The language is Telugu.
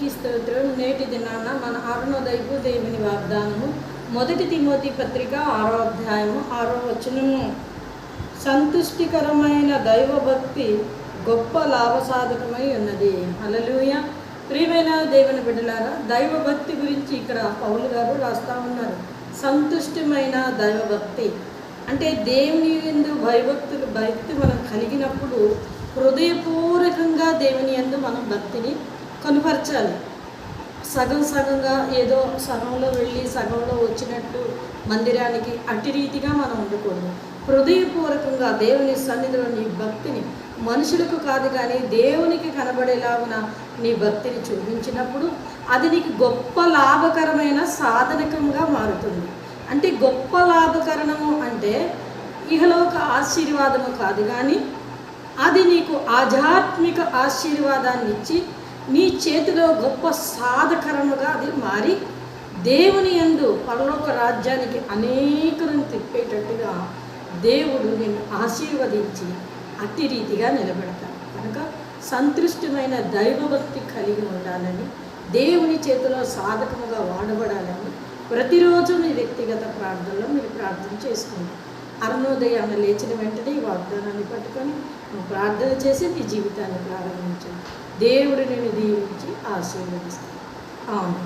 నీకు స్తోత్రం. నేటి దినాన మన అరుణోదయపు దేవుని వాగ్దానము 1 తిమోతి పత్రిక 6వ అధ్యాయము 6వ వచనము. సంతుష్టికరమైన దైవభక్తి గొప్ప లాభసాధకమై ఉన్నది. హల్లెలూయా. ప్రియమైన దేవుని బిడ్డలారా, దైవభక్తి గురించి ఇక్కడ పౌలు గారు రాస్తూ ఉన్నారు. సంతుష్టమైన దైవభక్తి అంటే దేవుని యందు భక్తి మనం కలిగినప్పుడు హృదయపూర్వకంగా దేవుని యందు మనం భక్తిని కనుపరచాలి. సగంగా ఏదో సగంలో వెళ్ళి సగంలో వచ్చినట్టు మందిరానికి అట్టి రీతిగా మనం ఉండకూడదు. హృదయపూర్వకంగా దేవుని సన్నిధిలో నీ భక్తిని మనుషులకు కాదు కానీ దేవునికి కనబడేలాగున నీ భక్తిని చూపించినప్పుడు అది నీకు గొప్ప లాభకరమైన సాధనకంగా మారుతుంది. అంటే గొప్ప లాభకరణము అంటే ఇహలోక ఆశీర్వాదము కాదు కానీ అది నీకు ఆధ్యాత్మిక ఆశీర్వాదాన్ని ఇచ్చి నీ చేతిలో గొప్ప సాధకరముగా అది మారి దేవుని యందు పరలోక రాజ్యానికి అనేకులను తిప్పేటట్టుగా దేవుడు నిన్ను ఆశీర్వదించి అట్టి రీతిగా నిలబెడతాడు. కనుక సంతృష్టమైన దైవభక్తి కలిగి ఉండాలని, దేవుని చేతిలో సాధకముగా వాడబడాలని ప్రతిరోజు మీ వ్యక్తిగత ప్రార్థనలో మీరు ప్రార్థన చేసుకోండి. అరుణోదయాన్ని లేచిన వెంటనే ఈ వాగ్దానాన్ని పట్టుకొని నువ్వు ప్రార్థన చేసి నీ జీవితాన్ని ప్రారంభించండి. దేవుడు నిన్ను దీవించి ఆశీర్వదిస్తాడు. అవును.